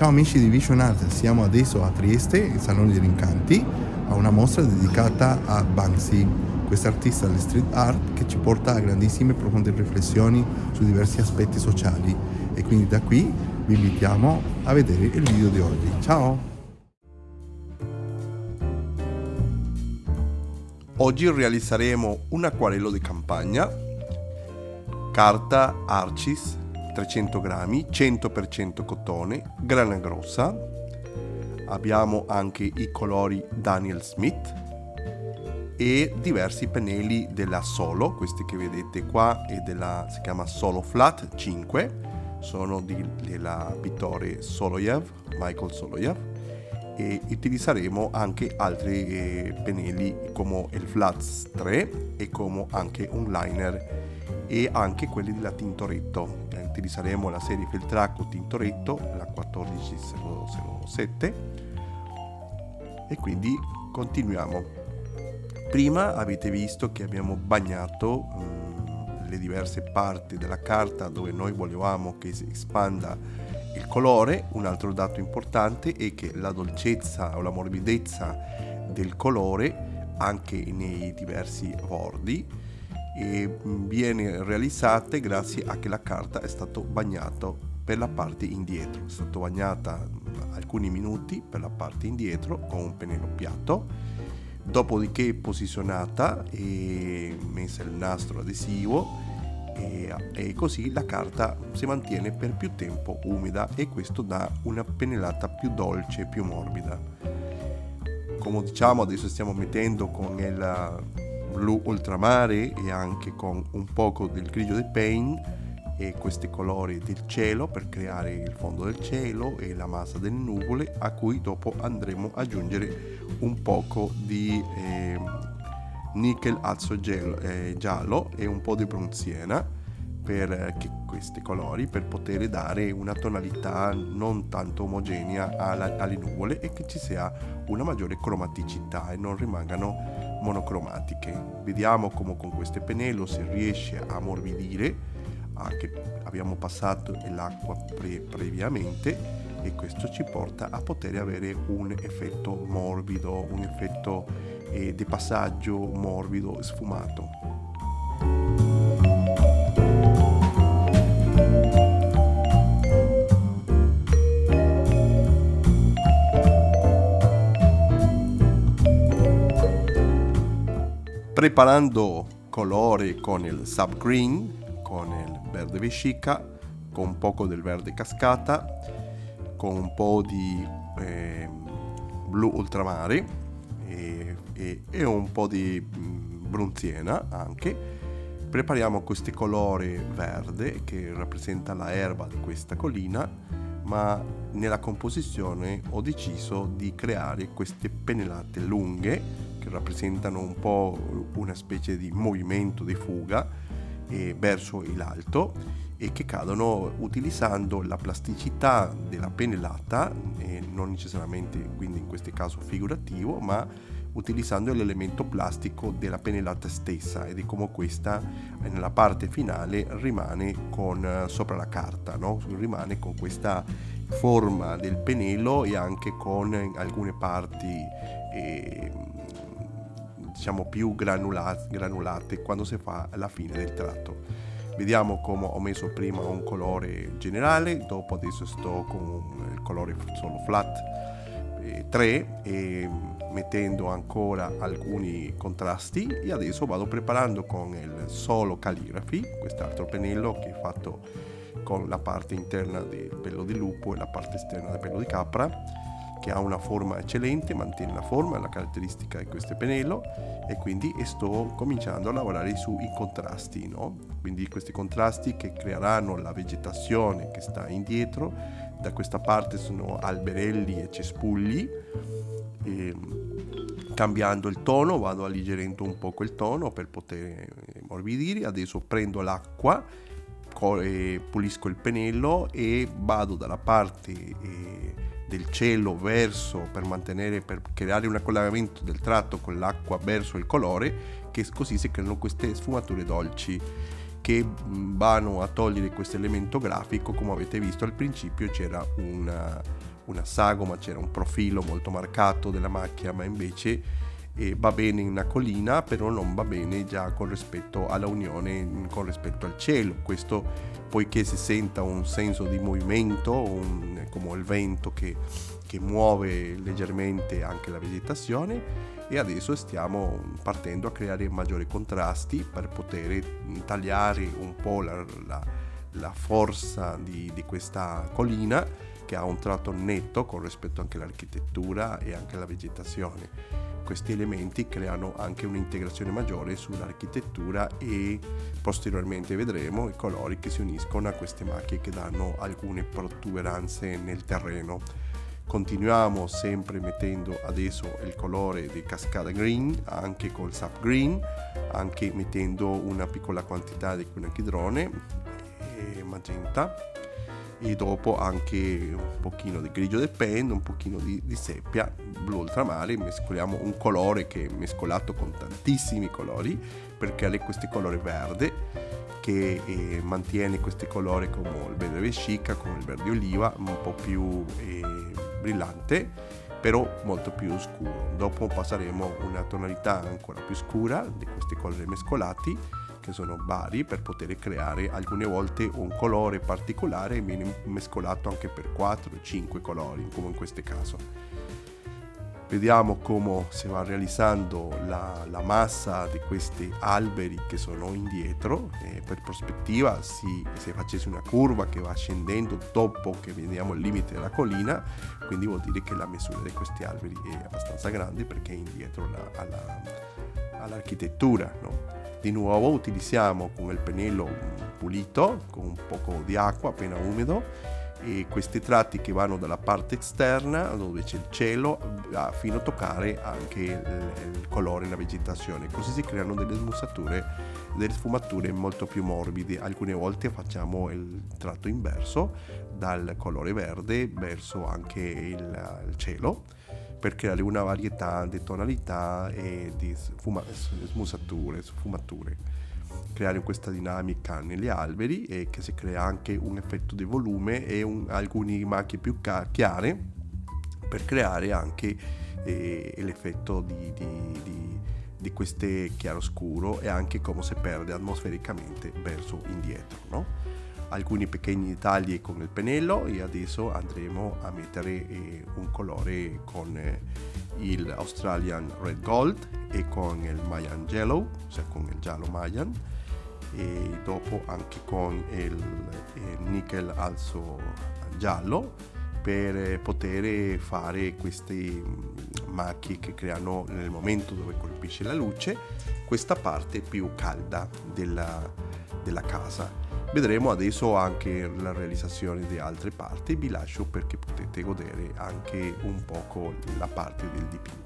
Ciao amici di Vision Art, siamo adesso a Trieste, il Salone degli Incanti, a una mostra dedicata a Banksy, quest'artista del street art che ci porta a grandissime e profonde riflessioni su diversi aspetti sociali. E quindi da qui vi invitiamo a vedere il video di oggi. Ciao! Oggi realizzeremo un acquarello di campagna, carta Arcis 300 grammi, 100% cotone, grana grossa. Abbiamo anche i colori Daniel Smith e diversi pennelli della Solo, questi che vedete qua e si chiama Solo Flat 5, sono della pittore Soloyev, Michael Soloyev, e utilizzeremo anche altri pennelli come il Flats 3 e come anche un liner e anche quelli della Tintoretto. Utilizzeremo la serie Feltracco Tintoretto, la 14007, e quindi continuiamo. Prima avete visto che abbiamo bagnato le diverse parti della carta dove noi volevamo che si espanda il colore. Un altro dato importante è che la dolcezza o la morbidezza del colore anche nei diversi bordi e viene realizzata grazie a che la carta è stata bagnata per la parte indietro, è stata bagnata alcuni minuti per la parte indietro con un pennello piatto, dopodiché posizionata e messa il nastro adesivo e così la carta si mantiene per più tempo umida e questo dà una pennellata più dolce, più morbida. Come diciamo, adesso stiamo mettendo con il blu ultramare e anche con un poco del grigio di paint e questi colori del cielo per creare il fondo del cielo e la massa delle nuvole, a cui dopo andremo ad aggiungere un poco di nickel azzo giallo e un po' di bronziera per questi colori, per poter dare una tonalità non tanto omogenea alle nuvole e che ci sia una maggiore cromaticità e non rimangano monocromatiche. Vediamo come con questo pennello si riesce a ammorbidire, anche abbiamo passato l'acqua previamente, e questo ci porta a poter avere un effetto morbido, un effetto di passaggio morbido sfumato. Preparando colore con il sub green, con il verde vescica, con un poco del verde cascata, con un po' di blu ultramare e un po' di bronziena anche. Prepariamo questo colore verde che rappresenta la erba di questa collina, ma nella composizione ho deciso di creare queste pennellate lunghe che rappresentano un po' una specie di movimento di fuga verso l'alto e che cadono utilizzando la plasticità della pennellata, non necessariamente quindi in questo caso figurativo, ma utilizzando l'elemento plastico della pennellata stessa, ed è come questa nella parte finale rimane sopra la carta, no? Rimane con questa forma del pennello e anche con alcune parti diciamo più granulate quando si fa alla fine del tratto. Vediamo come ho messo prima un colore generale, dopo adesso sto con il colore solo flat 3 e mettendo ancora alcuni contrasti, e adesso vado preparando con il solo calligraphy, quest'altro pennello che è fatto con la parte interna del pelo di lupo e la parte esterna del pelo di capra, che ha una forma eccellente, mantiene la forma e la caratteristica di questo pennello, e quindi sto cominciando a lavorare sui contrasti, no? Quindi questi contrasti che creeranno la vegetazione che sta indietro. Da questa parte sono alberelli e cespugli, e cambiando il tono vado alleggerendo un poco il tono per poter morbidire. Adesso prendo l'acqua, pulisco il pennello e vado dalla parte del cielo per creare un collegamento del tratto con l'acqua verso il colore, che così si creano queste sfumature dolci che vanno a togliere questo elemento grafico. Come avete visto al principio c'era una sagoma, c'era un profilo molto marcato della macchia, ma invece va bene in una collina, però non va bene già con rispetto alla unione, con rispetto al cielo. Questo poiché si senta un senso di movimento, come il vento che muove leggermente anche la vegetazione, e adesso stiamo partendo a creare maggiori contrasti per poter tagliare un po' la forza di questa collina, che ha un tratto netto con rispetto anche all'architettura e anche alla vegetazione. Questi elementi creano anche un'integrazione maggiore sull'architettura e posteriormente vedremo i colori che si uniscono a queste macchie che danno alcune protuberanze nel terreno. Continuiamo sempre mettendo adesso il colore di Cascada Green anche col Sap Green, anche mettendo una piccola quantità di quinacridrone e magenta, e dopo anche un pochino di grigio del pen, un pochino di seppia, blu ultramare. Mescoliamo un colore che è mescolato con tantissimi colori per creare questo colore verde che mantiene questi colori come il verde vescica, come il verde oliva, un po' più brillante, però molto più scuro. Dopo passeremo una tonalità ancora più scura di questi colori mescolati, che sono vari, per poter creare alcune volte un colore particolare e viene mescolato anche per 4-5 colori, come in questo caso. Vediamo come si va realizzando la massa di questi alberi che sono indietro. Per prospettiva, se facessi una curva che va scendendo dopo che vediamo il limite della collina, quindi vuol dire che la misura di questi alberi è abbastanza grande perché è indietro all'architettura, no? Di nuovo utilizziamo con il pennello pulito, con un poco di acqua appena umido, e questi tratti che vanno dalla parte esterna dove c'è il cielo fino a toccare anche il colore e la vegetazione. Così si creano delle sfumature molto più morbide. Alcune volte facciamo il tratto inverso, dal colore verde verso anche il cielo, per creare una varietà di tonalità e di sfumature, creare questa dinamica negli alberi, e che si crea anche un effetto di volume e alcune macchie più chiare per creare anche l'effetto di queste chiaroscuro, e anche come si perde atmosfericamente verso indietro, no? Alcuni pequeñi dettagli con il pennello, e adesso andremo a mettere un colore con il Australian Red Gold e con il Mayan Yellow, cioè con il giallo Mayan, e dopo anche con il nickel alzo giallo, per poter fare queste macchie che creano, nel momento dove colpisce la luce, questa parte più calda della casa. Vedremo adesso anche la realizzazione di altre parti. Vi lascio perché potete godere anche un poco la parte del dipinto.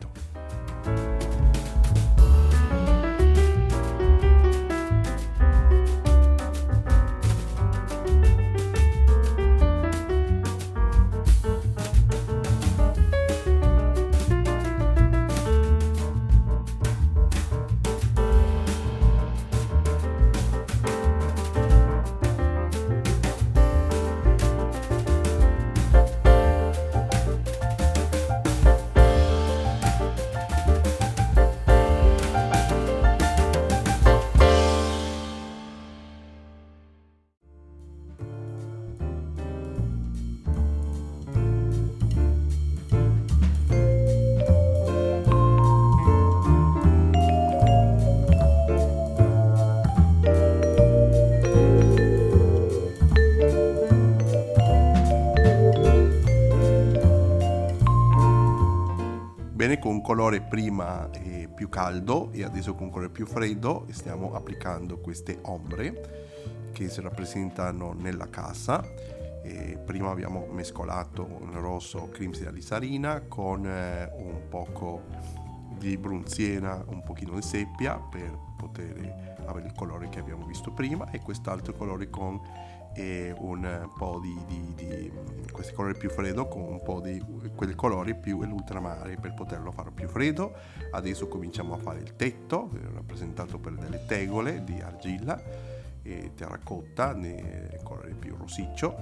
Bene, con un colore prima più caldo e adesso con un colore più freddo stiamo applicando queste ombre che si rappresentano nella casa. Prima abbiamo mescolato il rosso Crimson Alizarina con un poco di brunziera, un pochino di seppia per poter avere il colore che abbiamo visto prima, e quest'altro colore con un po' di questo colore più freddo, con un po' di quel colore più l'ultramare per poterlo fare più freddo. Adesso cominciamo a fare il tetto, rappresentato per delle tegole di argilla e terracotta nel colore più rossiccio,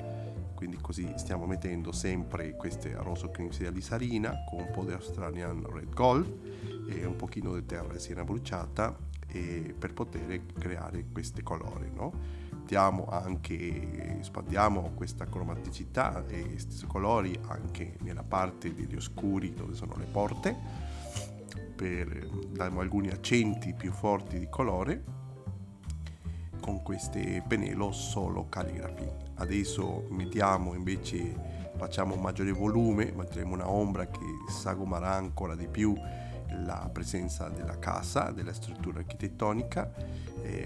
quindi così stiamo mettendo sempre queste rosso cremisi di Sarina con un po' di Australian Red Gold e un pochino di terra di siena bruciata, e per poter creare questi colori, no? Espandiamo questa cromaticità e questi colori anche nella parte degli oscuri dove sono le porte, per dare alcuni accenti più forti di colore con queste pennello solo calligrafi. Adesso facciamo un maggiore volume, metteremo una ombra che sagomerà ancora di più la presenza della casa, della struttura architettonica,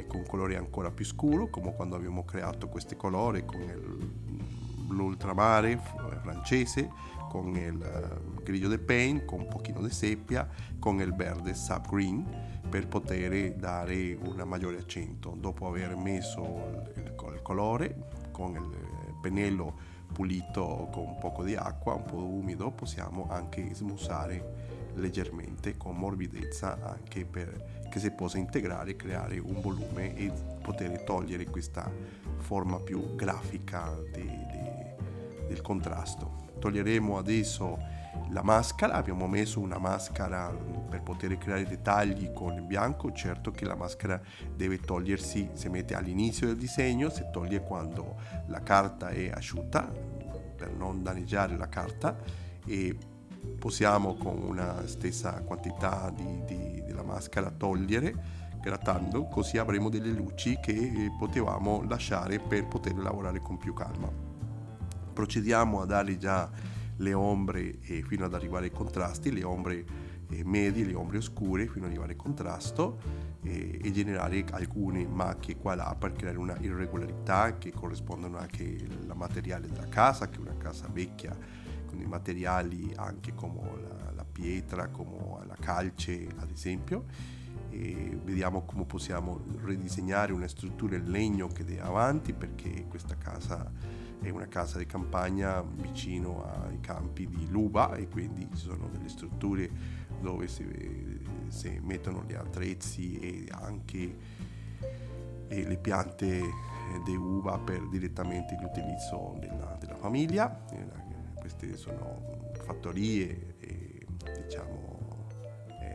con colori ancora più scuro, come quando abbiamo creato questi colori con il blu ultramare francese, con il grigio de paint, con un pochino di seppia, con il verde sap green, per poter dare un maggiore accento. Dopo aver messo il colore con il pennello pulito con un po' di acqua, un po' umido, possiamo anche smussare leggermente con morbidezza, anche per che si possa integrare, creare un volume e poter togliere questa forma più grafica del contrasto. Toglieremo adesso la maschera. Abbiamo messo una maschera per poter creare dettagli con il bianco. Certo che la maschera deve togliersi, si mette all'inizio del disegno, si toglie quando la carta è asciutta per non danneggiare la carta, e possiamo con una stessa quantità della maschera togliere grattando, così avremo delle luci che potevamo lasciare per poter lavorare con più calma. Procediamo a dare già le ombre fino ad arrivare ai contrasti, le ombre medie, le ombre oscure fino ad arrivare al contrasto, e generare alcune macchie qua e là per creare una irregolarità che corrispondono anche al materiale della casa, che è una casa vecchia con i materiali anche come la pietra, come la calce ad esempio, e vediamo come possiamo ridisegnare una struttura in legno che dà avanti, perché questa casa è una casa di campagna vicino ai campi di Luba, e quindi ci sono delle strutture dove si mettono gli attrezzi e anche le piante di uva per direttamente l'utilizzo della famiglia. Queste sono fattorie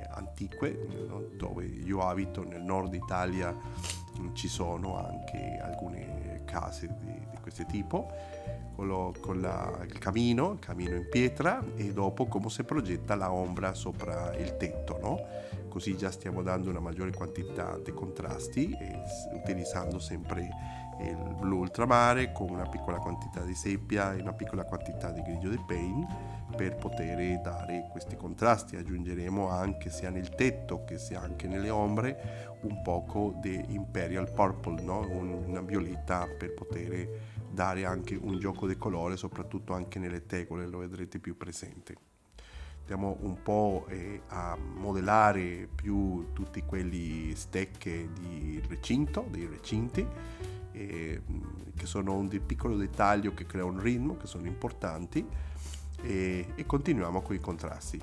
antiche, no? Dove io abito nel nord Italia ci sono anche alcune case di questo tipo, con il camino in pietra, e dopo come si progetta la ombra sopra il tetto, no? Così già stiamo dando una maggiore quantità di contrasti, utilizzando sempre il blu ultramare con una piccola quantità di seppia e una piccola quantità di grigio di paint, per poter dare questi contrasti. Aggiungeremo anche sia nel tetto che sia anche nelle ombre un poco di Imperial Purple, no? Una violetta, per poter dare anche un gioco di colore, soprattutto anche nelle tegole, lo vedrete più presente. Andiamo un po' a modellare più tutti quelli stecche dei recinti, che sono un piccolo dettaglio che crea un ritmo, che sono importanti, e continuiamo con i contrasti.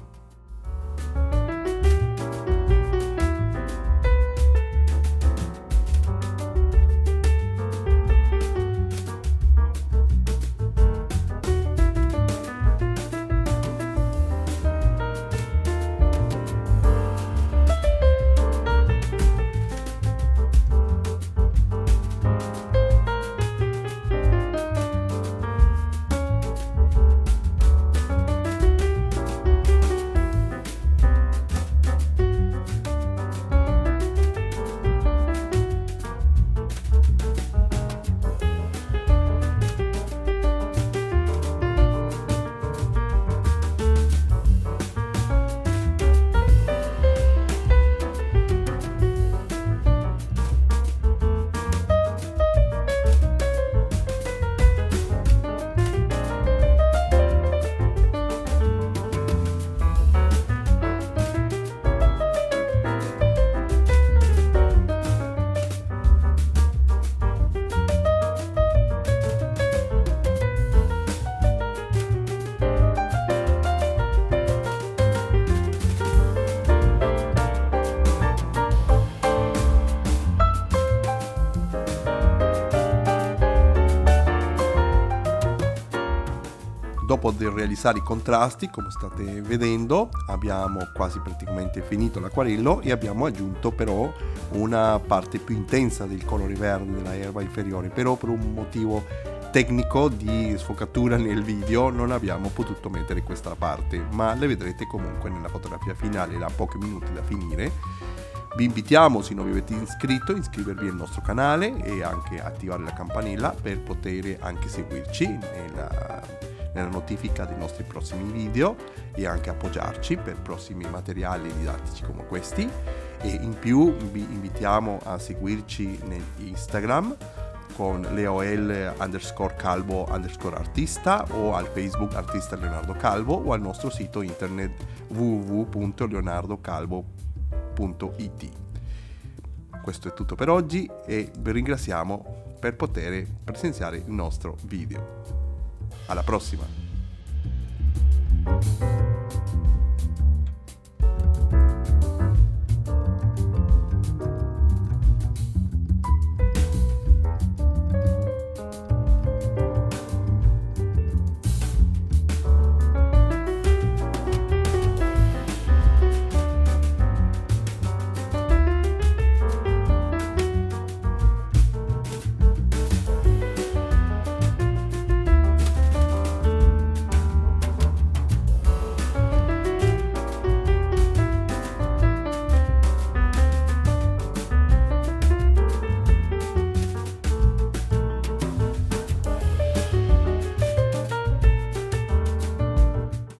dopo di realizzare i contrasti, come state vedendo, abbiamo quasi praticamente finito l'acquarello e abbiamo aggiunto però una parte più intensa del colore verde della erba inferiore, però per un motivo tecnico di sfocatura nel video non abbiamo potuto mettere questa parte, ma le vedrete comunque nella fotografia finale da pochi minuti da finire. Vi invitiamo, se non vi avete iscritto, a iscrivervi al nostro canale e anche attivare la campanella per poter anche seguirci nella notifica dei nostri prossimi video e anche appoggiarci per prossimi materiali didattici come questi. E in più vi invitiamo a seguirci nel Instagram con leol_calvo_artista o al Facebook artista Leonardo Calvo o al nostro sito internet www.leonardocalvo.it. Questo è tutto per oggi e vi ringraziamo per poter presenziare il nostro video. Alla prossima!